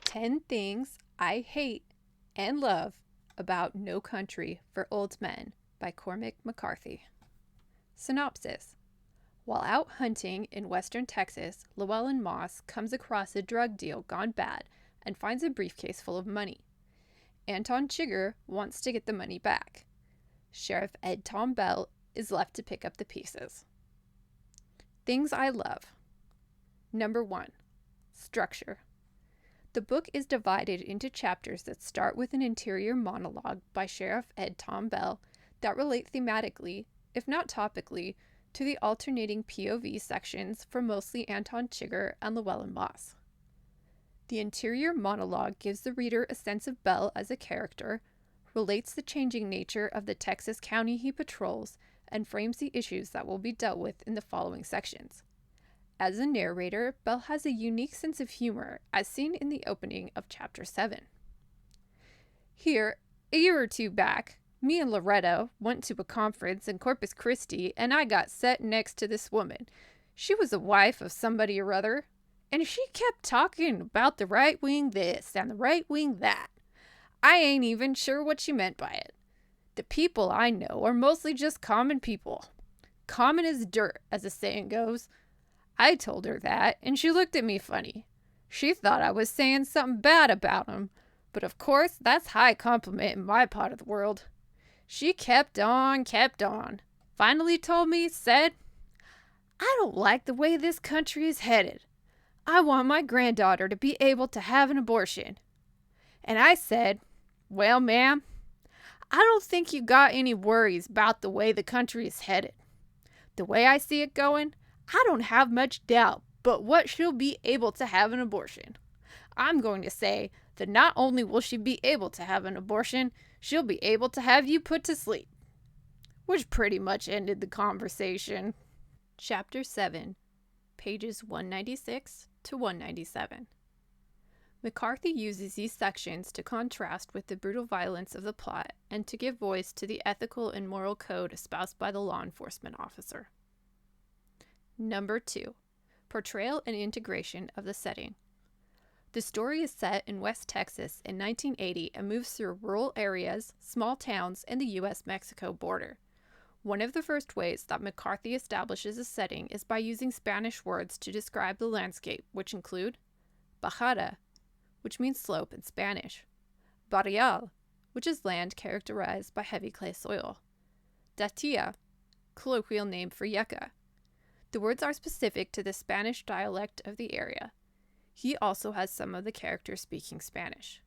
10 Things I Hate and Love About No Country for Old Men by Cormac McCarthy. Synopsis. While out hunting in western Texas, Llewellyn Moss comes across a drug deal gone bad and finds a briefcase full of money. Anton Chigger wants to get the money back. Sheriff Ed Tom Bell is left to pick up the pieces. Things I love. Number 1. Structure. The book is divided into chapters that start with an interior monologue by Sheriff Ed Tom Bell that relate thematically, if not topically, to the alternating POV sections for mostly Anton Chigger and Llewellyn Moss. The interior monologue gives the reader a sense of Bell as a character, relates the changing nature of the Texas county he patrols, and frames the issues that will be dealt with in the following sections. As a narrator, Bell has a unique sense of humor, as seen in the opening of Chapter 7. Here, a year or two back, me and Loretta went to a conference in Corpus Christi, and I got set next to this woman. She was a wife of somebody or other, and she kept talking about the right wing this and the right wing that. I ain't even sure what she meant by it. The people I know are mostly just common people. Common as dirt, as the saying goes. I told her that, and she looked at me funny. She thought I was saying something bad about him, but of course that's high compliment in my part of the world. She kept on. Finally told me, said, I don't like the way this country is headed. I want my granddaughter to be able to have an abortion. And I said, well, ma'am, I don't think you got any worries about the way the country is headed. The way I see it going, I don't have much doubt but what she'll be able to have an abortion. I'm going to say that not only will she be able to have an abortion, she'll be able to have you put to sleep. Which pretty much ended the conversation. Chapter 7, pages 196 to 197. McCarthy uses these sections to contrast with the brutal violence of the plot and to give voice to the ethical and moral code espoused by the law enforcement officer. Number 2. Portrayal and integration of the setting. The story is set in West Texas in 1980 and moves through rural areas, small towns, and the U.S.-Mexico border. One of the first ways that McCarthy establishes a setting is by using Spanish words to describe the landscape, which include bajada, which means slope in Spanish, barrial, which is land characterized by heavy clay soil, datia, colloquial name for yucca. The words are specific to the Spanish dialect of the area. He also has some of the characters speaking Spanish.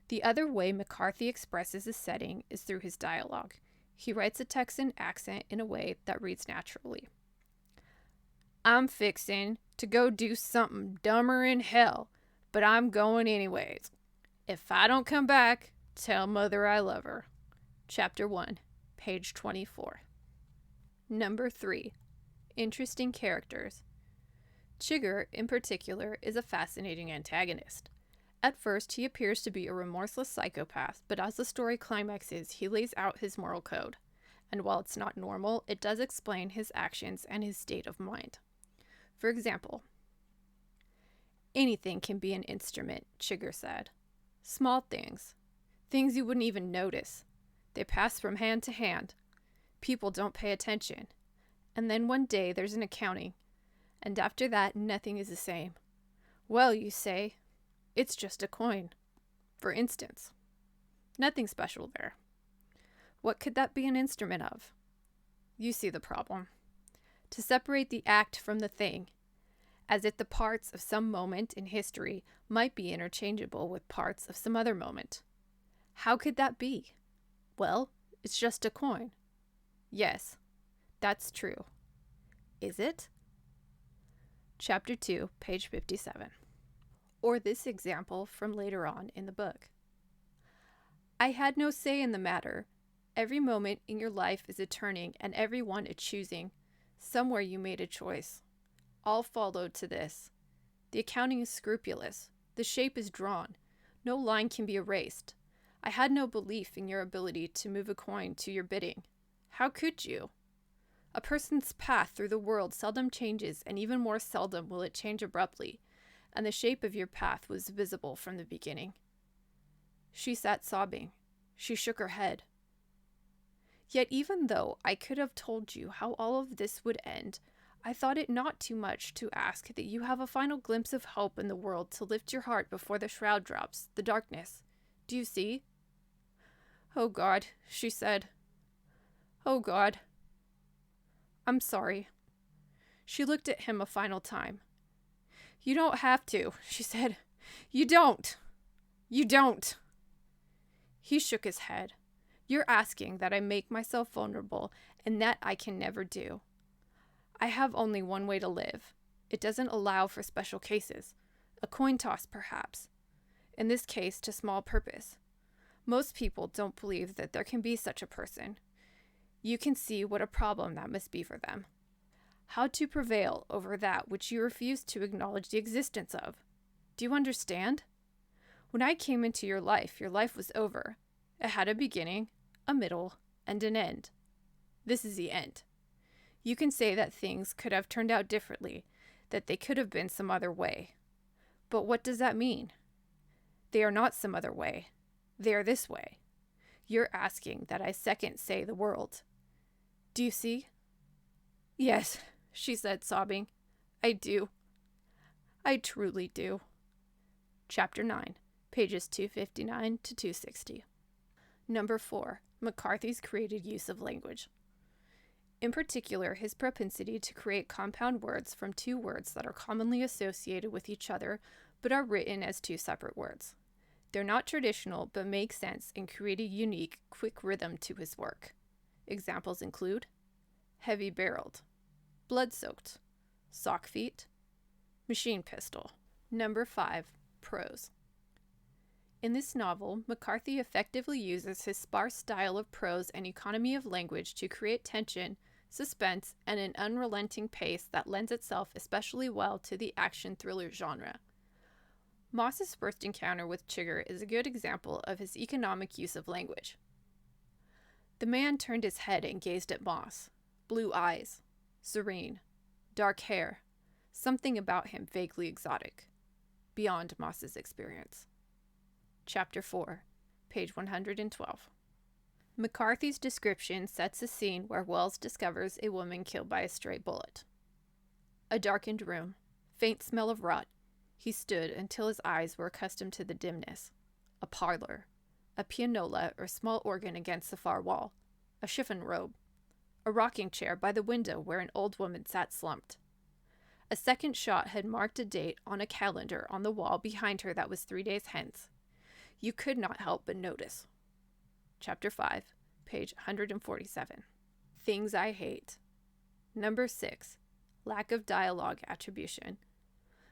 The other way McCarthy expresses a setting is through his dialogue. He writes a Texan accent in a way that reads naturally. I'm fixin' to go do something dumber in hell, but I'm going anyways. If I don't come back, tell mother I love her. Chapter 1, page 24. Number 3. Interesting characters. Chigger, in particular, is a fascinating antagonist. At first, he appears to be a remorseless psychopath, but as the story climaxes, he lays out his moral code. And while it's not normal, it does explain his actions and his state of mind. For example, anything can be an instrument, Chigger said. Small things. Things you wouldn't even notice. They pass from hand to hand. People don't pay attention. And then one day there's an accounting. And after that, nothing is the same. Well, you say, it's just a coin. For instance. Nothing special there. What could that be an instrument of? You see the problem. To separate the act from the thing, as if the parts of some moment in history might be interchangeable with parts of some other moment. How could that be? Well, it's just a coin. Yes, that's true. Is it? Chapter 2, page 57. Or this example from later on in the book. I had no say in the matter. Every moment in your life is a turning and every one a choosing. Somewhere you made a choice. All followed to this. The accounting is scrupulous. The shape is drawn. No line can be erased. I had no belief in your ability to move a coin to your bidding. How could you? A person's path through the world seldom changes, and even more seldom will it change abruptly. and the shape of your path was visible from the beginning. She sat sobbing. She shook her head. Yet even though I could have told you how all of this would end, I thought it not too much to ask that you have a final glimpse of hope in the world to lift your heart before the shroud drops, the darkness. Do you see? Oh God, she said. Oh God. I'm sorry. She looked at him a final time. You don't have to, she said. You don't. You don't. He shook his head. You're asking that I make myself vulnerable, and that I can never do. I have only one way to live. It doesn't allow for special cases. A coin toss, perhaps. In this case, to small purpose. Most people don't believe that there can be such a person. You can see what a problem that must be for them. How to prevail over that which you refuse to acknowledge the existence of. Do you understand? When I came into your life was over. It had a beginning, a middle, and an end. This is the end. You can say that things could have turned out differently, that they could have been some other way. But what does that mean? They are not some other way. They are this way. You're asking that I second say the world. Do you see? Yes, she said, sobbing. I do. I truly do. Chapter 9, pages 259 to 260. Number 4. McCarthy's created use of language. In particular, his propensity to create compound words from two words that are commonly associated with each other but are written as two separate words. They're not traditional but make sense and create a unique, quick rhythm to his work. Examples include heavy-barreled, blood-soaked, sock feet, machine pistol. Number 5. Prose. In this novel, McCarthy effectively uses his sparse style of prose and economy of language to create tension, suspense, and an unrelenting pace that lends itself especially well to the action thriller genre. Moss's first encounter with Chigger is a good example of his economic use of language. The man turned his head and gazed at Moss. Blue eyes, serene, dark hair, something about him vaguely exotic, beyond Moss's experience. Chapter 4, page 112. McCarthy's description sets a scene where Wells discovers a woman killed by a stray bullet. A darkened room, faint smell of rot. He stood until his eyes were accustomed to the dimness. A parlor, a pianola or small organ against the far wall, a chiffon robe, a rocking chair by the window where an old woman sat slumped. A second shot had marked a date on a calendar on the wall behind her that was 3 days hence. You could not help but notice. Chapter 5, page 147. Things I hate. Number 6. Lack of dialogue attribution.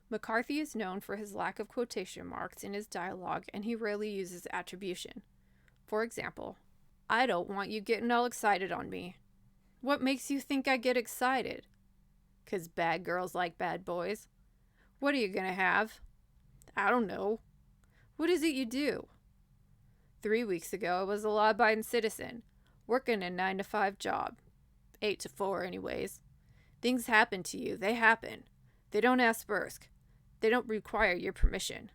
McCarthy is known for his lack of quotation marks in his dialogue, and he rarely uses attribution. For example, I don't want you getting all excited on me. What makes you think I get excited? 'Cause bad girls like bad boys. What are you gonna have? I don't know. What is it you do? 3 weeks ago, I was a law-abiding citizen, working a 9-to-5 job. 8 to 4 anyways. Things happen to you. They happen. They don't ask first. They don't require your permission.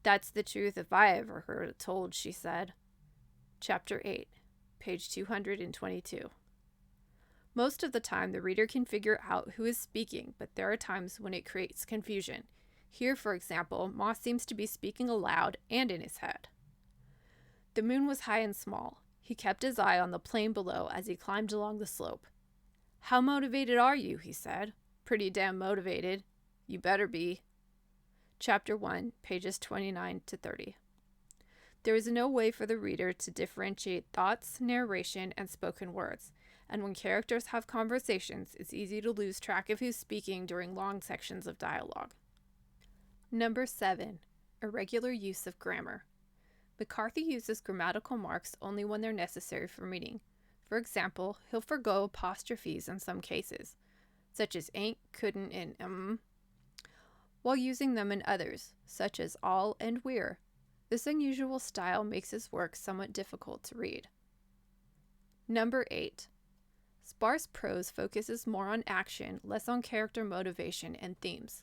That's the truth if I ever heard it told, she said. Chapter 8, page 222. Most of the time, the reader can figure out who is speaking, but there are times when it creates confusion. Here, for example, Moss seems to be speaking aloud and in his head. The moon was high and small. He kept his eye on the plain below as he climbed along the slope. How motivated are you? He said. Pretty damn motivated. You better be. Chapter 1, pages 29 to 30. There is no way for the reader to differentiate thoughts, narration, and spoken words, and when characters have conversations, it's easy to lose track of who's speaking during long sections of dialogue. Number 7. Irregular use of grammar. McCarthy uses grammatical marks only when they're necessary for reading. For example, he'll forgo apostrophes in some cases, such as ain't, couldn't, and while using them in others, such as all and we're. This unusual style makes his work somewhat difficult to read. Number 8. Sparse prose focuses more on action, less on character motivation and themes.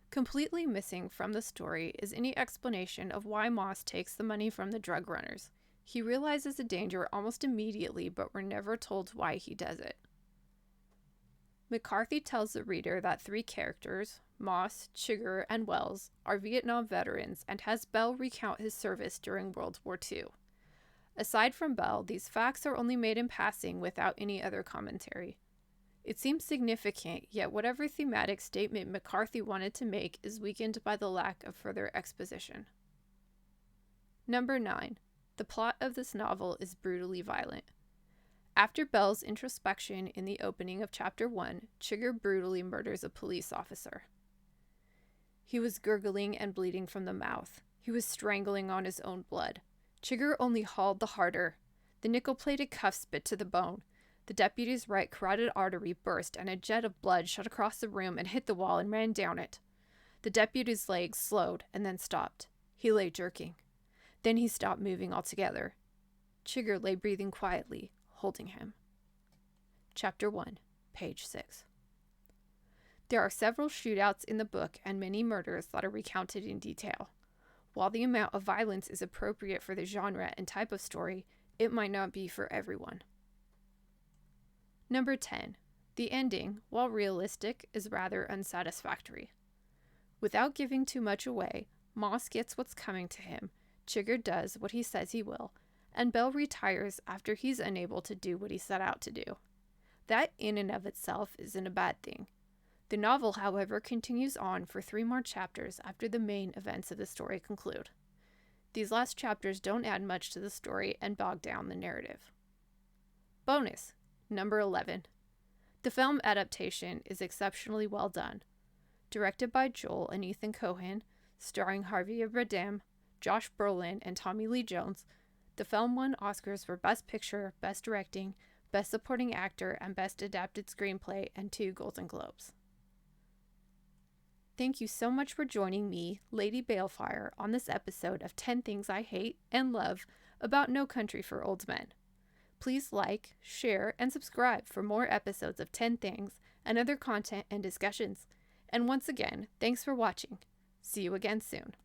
Completely missing from the story is any explanation of why Moss takes the money from the drug runners. He realizes the danger almost immediately, but we're never told why he does it. McCarthy tells the reader that 3 characters, Moss, Chigger, and Wells, are Vietnam veterans and has Bell recount his service during World War II. Aside from Bell, these facts are only made in passing without any other commentary. It seems significant, yet whatever thematic statement McCarthy wanted to make is weakened by the lack of further exposition. Number 9. The plot of this novel is brutally violent. After Bell's introspection in the opening of Chapter 1, Chigger brutally murders a police officer. He was gurgling and bleeding from the mouth. He was strangling on his own blood. Chigger only hauled the harder. The nickel-plated cuffs bit to the bone. The deputy's right carotid artery burst and a jet of blood shot across the room and hit the wall and ran down it. The deputy's legs slowed and then stopped. He lay jerking. Then he stopped moving altogether. Chigger lay breathing quietly, holding him. Chapter 1, page 6. There are several shootouts in the book and many murders that are recounted in detail. While the amount of violence is appropriate for the genre and type of story, it might not be for everyone. Number 10. The ending, while realistic, is rather unsatisfactory. Without giving too much away, Moss gets what's coming to him, Chigger does what he says he will, and Bell retires after he's unable to do what he set out to do. That in and of itself isn't a bad thing. The novel, however, continues on for 3 more chapters after the main events of the story conclude. These last chapters don't add much to the story and bog down the narrative. Bonus. Number 11. The film adaptation is exceptionally well done. Directed by Joel and Ethan Cohen, starring Harvey Bardem, Josh Brolin, and Tommy Lee Jones, the film won Oscars for Best Picture, Best Directing, Best Supporting Actor, and Best Adapted Screenplay, and 2 Golden Globes. Thank you so much for joining me, Lady Balefire, on this episode of 10 Things I Hate and Love About No Country for Old Men. Please like, share, and subscribe for more episodes of 10 Things and other content and discussions. And once again, thanks for watching. See you again soon.